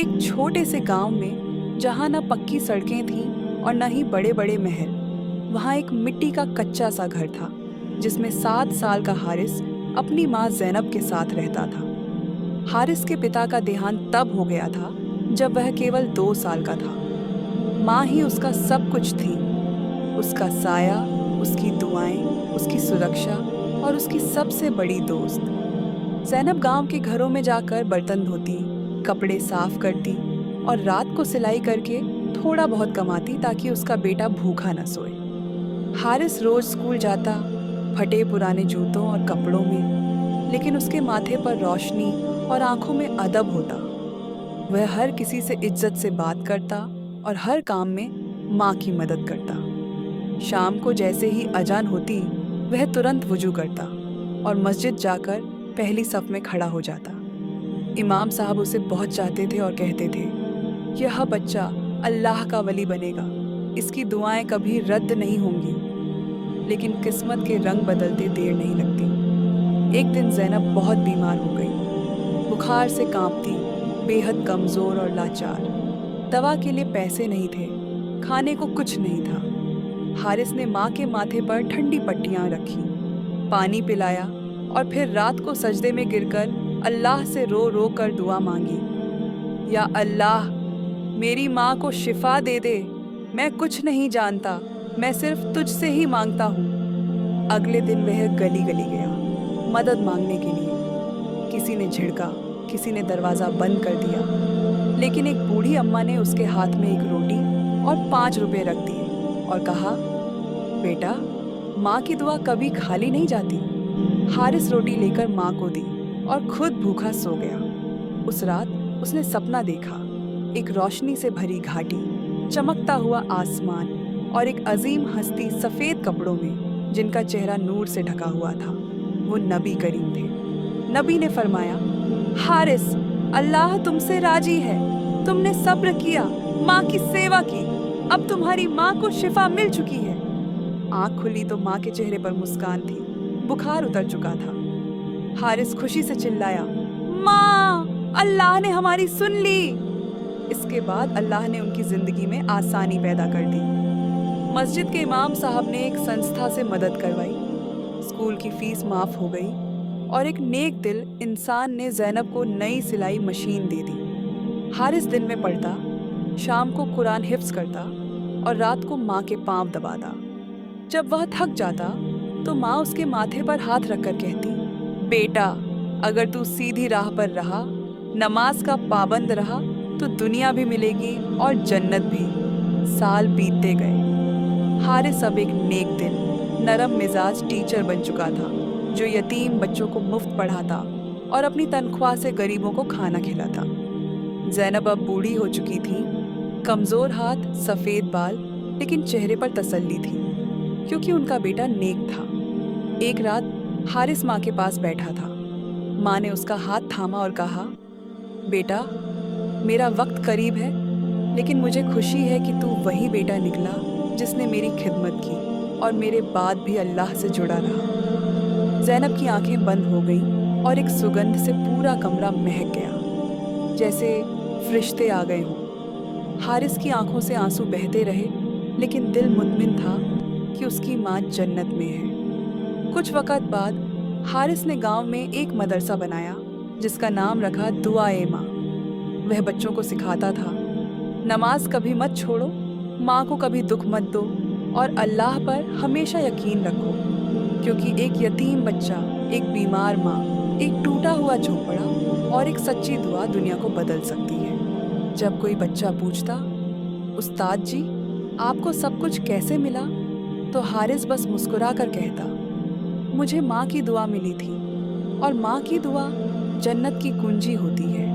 एक छोटे से गांव में जहां न पक्की सड़कें थीं और न ही बड़े बड़े महल, वहां एक मिट्टी का कच्चा सा घर था जिसमें 7 साल का हारिस अपनी माँ ज़ैनब के साथ रहता था। हारिस के पिता का देहांत तब हो गया था जब वह केवल 2 साल का था। माँ ही उसका सब कुछ थी, उसका साया, उसकी दुआएं, उसकी सुरक्षा और उसकी सबसे बड़ी दोस्त। ज़ैनब गांव के घरों में जाकर बर्तन धोती, कपड़े साफ करती और रात को सिलाई करके थोड़ा बहुत कमाती ताकि उसका बेटा भूखा न सोए। हारिस रोज स्कूल जाता, फटे पुराने जूतों और कपड़ों में, लेकिन उसके माथे पर रोशनी और आंखों में अदब होता। वह हर किसी से इज्जत से बात करता और हर काम में माँ की मदद करता। शाम को जैसे ही अजान होती, वह तुरंत वुजू करता और मस्जिद जाकर पहली सफ में खड़ा हो जाता। इमाम साहब उसे बहुत चाहते थे और कहते थे, यह बच्चा अल्लाह का वली बनेगा, इसकी दुआएं कभी रद्द नहीं होंगी। लेकिन किस्मत के रंग बदलते देर नहीं लगती। एक दिन ज़ैनब बहुत बीमार हो गई, बुखार से कांपती, बेहद कमज़ोर और लाचार। दवा के लिए पैसे नहीं थे, खाने को कुछ नहीं था। हारिस ने माँ के माथे पर ठंडी पट्टियाँ रखी, पानी पिलाया और फिर रात को सजदे में गिरकर अल्लाह से रो रो कर दुआ मांगी, या अल्लाह, मेरी माँ को शिफा दे दे। मैं कुछ नहीं जानता, मैं सिर्फ तुझसे ही मांगता हूँ। अगले दिन वह गली गली गया मदद मांगने के लिए। किसी ने झिड़का, किसी ने दरवाज़ा बंद कर दिया, लेकिन एक बूढ़ी अम्मा ने उसके हाथ में एक रोटी और 5 रुपए रख दिए और कहा, बेटा, माँ की दुआ कभी खाली नहीं जाती। हारिस रोटी लेकर माँ को दी और खुद भूखा सो गया। उस रात उसने सपना देखा, एक रोशनी से भरी घाटी, चमकता हुआ आसमान और एक अजीम हस्ती सफ़ेद कपड़ों में जिनका चेहरा नूर से ढका हुआ था। वो नबी करीम थे। नबी ने फरमाया, हारिस, अल्लाह तुमसे राजी है, तुमने सब्र किया, माँ की सेवा की, अब तुम्हारी माँ को शिफा मिल चुकी है। आँख खुली तो माँ के चेहरे पर मुस्कान थी, बुखार उतर चुका था। हारिस खुशी से चिल्लाया, माँ, अल्लाह ने हमारी सुन ली। इसके बाद अल्लाह ने उनकी जिंदगी में आसानी पैदा कर दी। मस्जिद के इमाम साहब ने एक संस्था से मदद करवाई, स्कूल की फीस माफ हो गई और एक नेक दिल इंसान ने ज़ैनब को नई सिलाई मशीन दे दी। हारिस दिन में पढ़ता, शाम को कुरान हिफ्ज करता और रात को माँ के पांव दबाता। जब वह थक जाता तो माँ उसके माथे पर हाथ रखकर कहती, बेटा, अगर तू सीधी राह पर रहा, नमाज का पाबंद रहा, तो दुनिया भी मिलेगी और जन्नत भी। साल बीतते गए। हारिस अब एक नेक दिल, नरम मिजाज टीचर बन चुका था, जो यतीम बच्चों को मुफ्त पढ़ाता और अपनी तनख्वाह से गरीबों को खाना खिलाता। ज़ैनब अब बूढ़ी हो चुकी थी, कमज़ोर हाथ, सफ़ेद बाल, लेकिन चेहरे पर तसल्ली थी, क्योंकि उनका बेटा नेक था। एक रात हारिस माँ के पास बैठा था। माँ ने उसका हाथ थामा और कहा, बेटा, मेरा वक्त करीब है, लेकिन मुझे खुशी है कि तू वही बेटा निकला जिसने मेरी खिदमत की और मेरे बाद भी अल्लाह से जुड़ा रहा। ज़ैनब की आंखें बंद हो गईं और एक सुगंध से पूरा कमरा महक गया, जैसे फरिश्ते आ गए हों। हारिस की आंखों से आंसू बहते रहे, लेकिन दिल मुतमिन था कि उसकी माँ जन्नत में है। कुछ वक़्त बाद हारिस ने गांव में एक मदरसा बनाया जिसका नाम रखा दुआ-ए माँ। वह बच्चों को सिखाता था, नमाज कभी मत छोड़ो, माँ को कभी दुख मत दो और अल्लाह पर हमेशा यकीन रखो, क्योंकि एक यतीम बच्चा, एक बीमार माँ, एक टूटा हुआ झोंपड़ा और एक सच्ची दुआ दुनिया को बदल सकती है। जब कोई बच्चा पूछता, उस्ताद जी, आपको सब कुछ कैसे मिला, तो हारिस बस मुस्कुरा कर कहता, मुझे माँ की दुआ मिली थी और माँ की दुआ जन्नत की कुंजी होती है।